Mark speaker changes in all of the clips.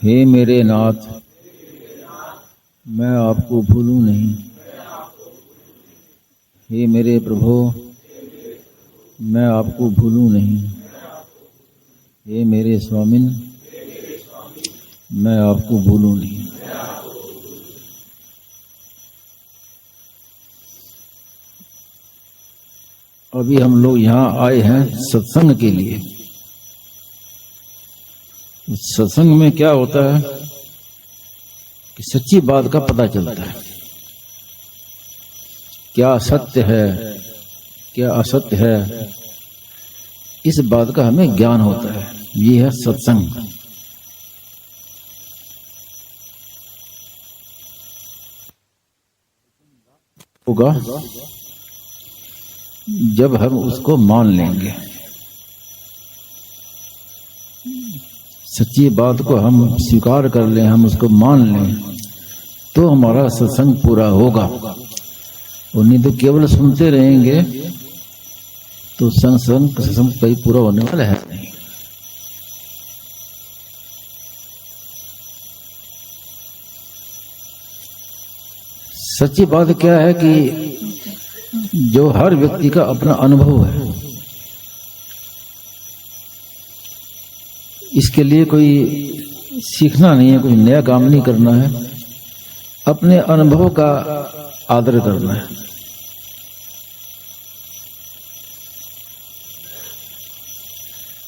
Speaker 1: हे मेरे नाथ, मैं आपको भूलूं नहीं। हे मेरे प्रभु, मैं आपको भूलूं नहीं। हे मेरे स्वामिन, मैं आपको भूलूं नहीं। अभी हम लोग यहाँ आए हैं सत्संग के लिए। सत्संग में क्या होता है कि सच्ची बात का पता चलता है, क्या सत्य है क्या असत्य है, इस बात का हमें ज्ञान होता है। ये है सत्संग। होगा जब हम उसको मान लेंगे, सच्ची बात को हम स्वीकार कर लें, हम उसको मान लें, तो हमारा सत्संग पूरा होगा। और नहीं तो केवल सुनते रहेंगे तो सत्संग कहीं पूरा होने वाला है नहीं। सच्ची बात क्या है कि जो हर व्यक्ति का अपना अनुभव है, इसके लिए कोई सीखना नहीं है, कुछ नया काम नहीं करना है, अपने अनुभव का आदर करना है।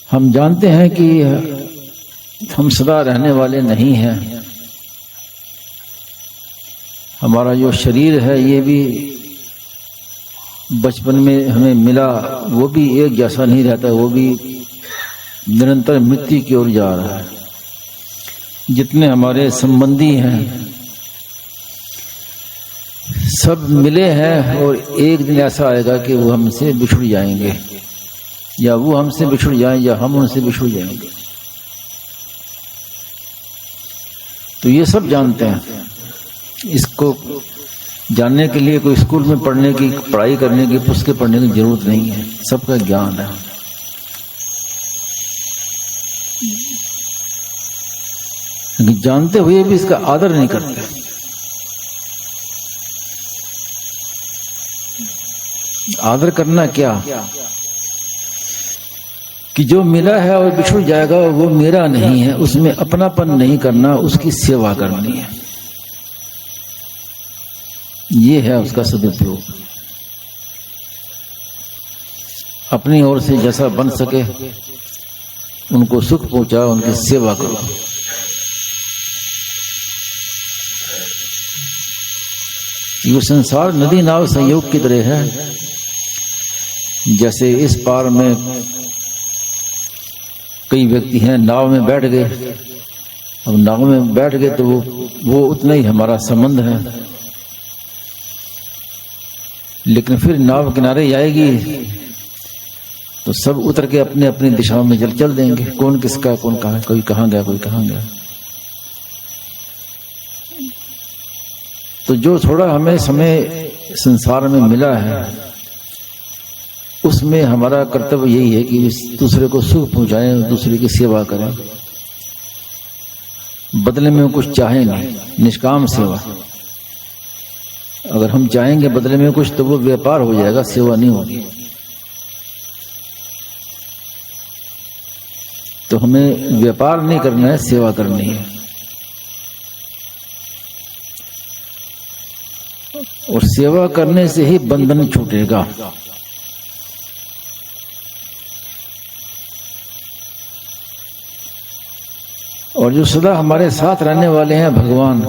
Speaker 1: हम जानते हैं कि हम सदा रहने वाले नहीं हैं। हमारा जो शरीर है ये भी बचपन में हमें मिला, वो भी एक जैसा नहीं रहता, वो भी निरंतर मृत्यु की ओर जा रहा है। जितने हमारे संबंधी हैं सब मिले हैं, और एक दिन ऐसा आएगा कि वो हमसे बिछुड़ जाएंगे, या वो हमसे बिछुड़ जाएं या हम उनसे बिछुड़ जाएंगे। तो ये सब जानते हैं। इसको जानने के लिए कोई स्कूल में पढ़ने की, पढ़ाई करने की, पुस्तकें पढ़ने की जरूरत नहीं है, सबका ज्ञान है। जानते हुए भी इसका आदर नहीं करते। आदर करना क्या कि जो मिला है और बिछुड़ जाएगा वो मेरा नहीं है, उसमें अपनापन नहीं करना, उसकी सेवा करनी है। ये है उसका सदुपयोग। अपनी ओर से जैसा बन सके उनको सुख पहुंचाओ, उनकी सेवा करो। ये संसार नदी नाव संयोग की तरह है। जैसे इस पार में कई व्यक्ति हैं, नाव में बैठ गए। अब नाव में बैठ गए तो वो उतना ही हमारा संबंध है, लेकिन फिर नाव किनारे आएगी तो सब उतर के अपने अपनी दिशाओं में चल देंगे। कौन किसका, कौन कहाँ, कोई कहाँ गया, कोई कहाँ गया। तो जो थोड़ा हमें समय संसार में मिला है, उसमें हमारा कर्तव्य यही है कि दूसरे को सुख पहुंचाएं, दूसरे की सेवा करें। बदले में कुछ चाहे नहीं, निष्काम सेवा। अगर हम चाहेंगे बदले में कुछ तो वो व्यापार हो जाएगा, सेवा नहीं होगी। तो हमें व्यापार नहीं करना है, सेवा करनी है। और सेवा करने से ही बंधन छूटेगा। और जो सदा हमारे साथ रहने वाले हैं भगवान,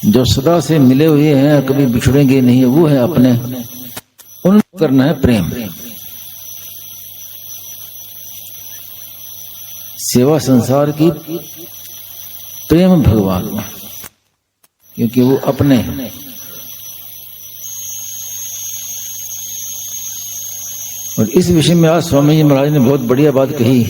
Speaker 1: जो सदा से मिले हुए हैं, कभी बिछड़ेंगे नहीं, वो है अपने। उनको करना है प्रेम। सेवा संसार की, प्रेम भगवान में, क्योंकि वो अपने हैं। और इस विषय में आज स्वामी जी महाराज ने बहुत बढ़िया बात कही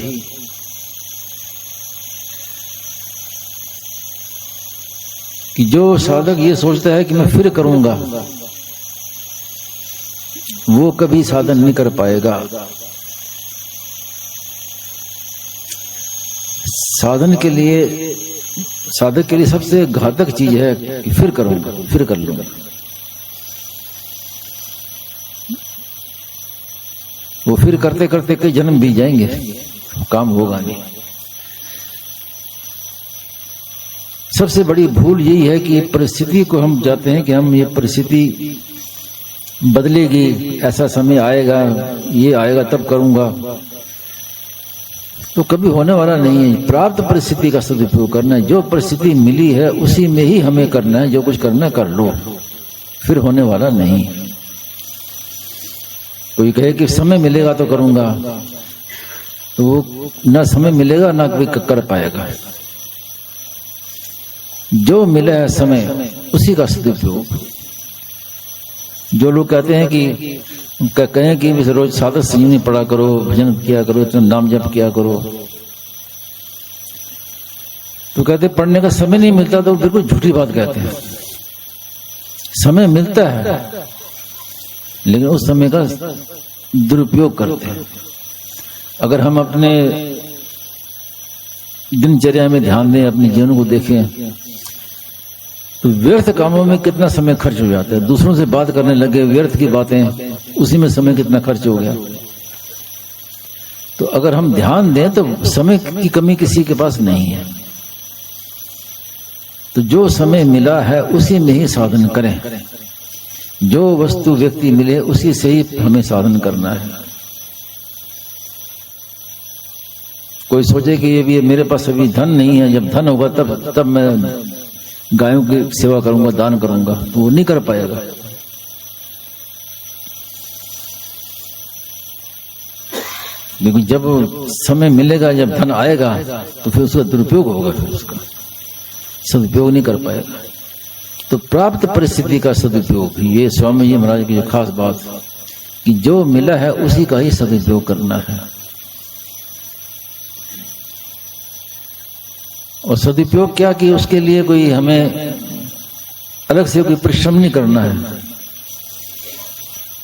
Speaker 1: कि जो साधक ये सोचता है कि मैं फिर करूंगा, वो कभी साधन नहीं कर पाएगा। साधन के लिए, साधक के लिए सबसे घातक चीज है कि फिर करूंगा, फिर कर लूंगा। वो फिर करते करते कई जन्म बीत जाएंगे, काम होगा नहीं। सबसे बड़ी भूल यही है कि परिस्थिति को हम चाहते हैं कि हम ये परिस्थिति बदलेगी, ऐसा समय आएगा, ये आएगा तब करूंगा, तो कभी होने वाला नहीं है। प्राप्त परिस्थिति का सदुपयोग करना है। जो परिस्थिति मिली है उसी में ही हमें करना है, जो कुछ करना है कर लो, फिर होने वाला नहीं। कोई कहे कि समय मिलेगा तो करूंगा, तो वो ना समय मिलेगा ना कोई कर पाएगा। जो मिला है समय, उसी का सदुपयोग। जो लोग कहते हैं कि कहें कि रोज साधक संजीवनी पढ़ा करो, भजन किया करो, नाम जप किया करो, तो कहते पढ़ने का समय नहीं मिलता, तो बिल्कुल झूठी बात कहते हैं। समय मिलता है, लेकिन उस समय का दुरुपयोग करते हैं। अगर हम अपने दिनचर्या में ध्यान दें, अपने जीवन को देखें, तो व्यर्थ कामों में कितना समय खर्च हो जाता है। दूसरों से बात करने लगे, व्यर्थ की बातें, उसी में समय कितना खर्च हो गया। तो अगर हम ध्यान दें तो समय की कमी किसी के पास नहीं है। तो जो समय मिला है उसी में ही साधन करें। जो वस्तु व्यक्ति मिले उसी से ही हमें साधन करना है। कोई सोचे कि ये मेरे पास अभी धन नहीं है, जब धन होगा तब मैं गायों की सेवा करूंगा, दान करूंगा, तो वो नहीं कर पाएगा। लेकिन जब समय मिलेगा, जब धन आएगा, तो फिर उसका दुरुपयोग होगा, फिर उसका सदुपयोग नहीं कर पाएगा। तो प्राप्त परिस्थिति का सदुपयोग, ये स्वामी जी महाराज की जो खास बात कि जो मिला है उसी का ही सदुपयोग करना है। और सदुपयोग क्या कि उसके लिए कोई हमें अलग से कोई परिश्रम नहीं करना है।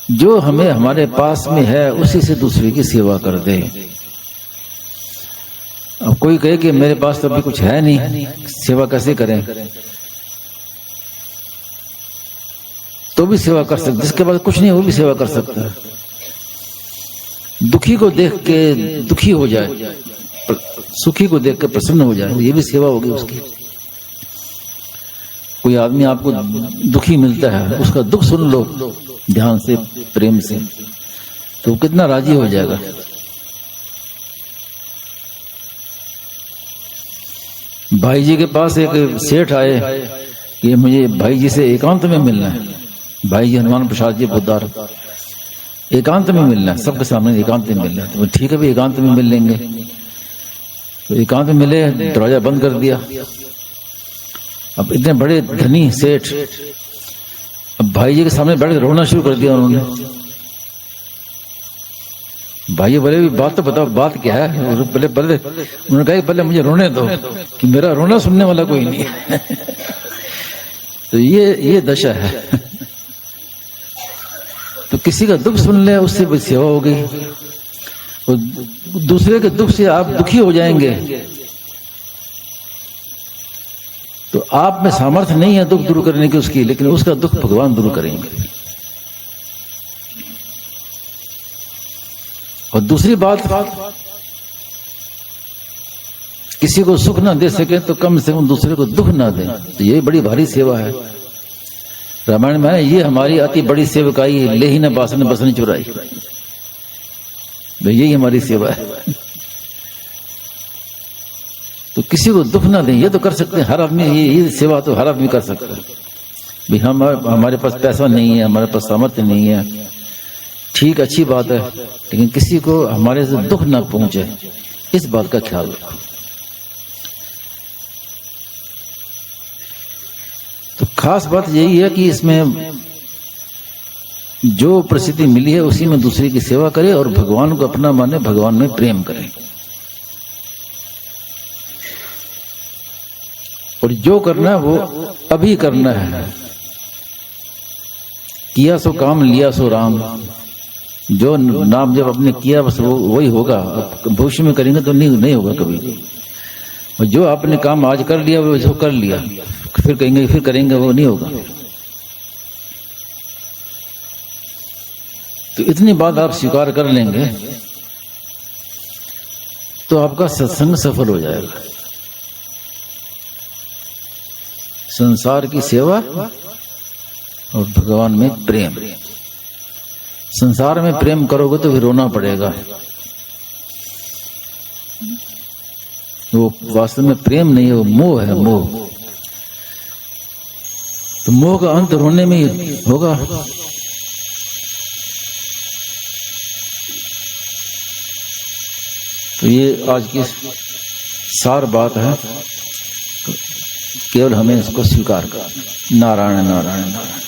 Speaker 1: जो हमें हमारे पास में है उसी से दूसरे की सेवा कर दे। अब कोई कहे कि मेरे पास तो अभी कुछ है नहीं, सेवा कैसे करें, तो भी सेवा कर सकते। जिसके पास कुछ नहीं वो भी सेवा कर सकता है। दुखी को देख के दुखी हो जाए, सुखी को देख के प्रसन्न हो जाए, ये भी सेवा होगी उसकी। कोई आदमी आपको दुखी मिलता है, उसका दुख सुन लो ध्यान से, प्रेम से, तो कितना राजी हो जाएगा। भाई जी के पास एक सेठ आए कि मुझे भाई जी से एकांत में मिलना है। भाई जी हनुमान प्रसाद जी पोद्दार, एकांत में मिलना है, सबके सामने एकांत में मिलना है। तो ठीक है भाई, एकांत में मिल लेंगे। तो एकांत में मिले, दरवाजा बंद कर दिया। अब इतने बड़े धनी सेठ अब भाई जी के सामने बैठ कर रोना शुरू कर दिया उन्होंने। भाई बोले भी बात तो बताओ, बात क्या है। और पहले उन्होंने कहा पहले मुझे रोने दो, कि मेरा रोना सुनने वाला कोई नहीं है। तो ये दशा है। तो किसी का दुख सुन ले, उससे भी सेवा हो गई। और दूसरे के दुख से आप दुखी हो जाएंगे, तो आप में सामर्थ्य नहीं है दुख दूर करने की उसकी, लेकिन उसका दुख भगवान दूर करेंगे। और दूसरी बात, किसी को सुख ना दे सके तो कम से कम दूसरे को दुख ना दे, तो ये बड़ी भारी सेवा है। रामायण में ये हमारी अति बड़ी सेवकाई, ले ही न बासन बसन चुराई, यही हमारी सेवा है। तो किसी को दुख ना दें, ये तो कर सकते हैं हर आदमी। ये सेवा तो हर आदमी कर सकता है। भाई हमारे पास पैसा नहीं है, हमारे पास सामर्थ्य नहीं है, ठीक, अच्छी बात है, लेकिन किसी को हमारे से दुख ना पहुंचे, इस बात का ख्याल रखो। तो खास बात यही है कि इसमें जो परिस्थिति मिली है उसी में दूसरे की सेवा करे और भगवान को अपना माने, भगवान में प्रेम करे। और जो करना है वो अभी करना है। किया सो काम, लिया सो राम। जो नाम जब अपने किया बस वो वही होगा। भविष्य में करेंगे तो नहीं होगा कभी भी। और जो आपने काम आज कर लिया वो जो कर लिया, फिर कहेंगे फिर करेंगे, वो नहीं होगा। तो इतनी बात आप स्वीकार कर लेंगे तो आपका सत्संग सफल हो जाएगा। संसार की सेवा और भगवान में प्रेम। संसार में प्रेम करोगे तो फिर रोना पड़ेगा। वो वास्तव में प्रेम नहीं है, वो मोह है, मोह। तो मोह का अंत रोने में ही होगा। तो ये आज की सार बात है, केवल हमें इसको स्वीकार कर। नारायण नारायण नारायण।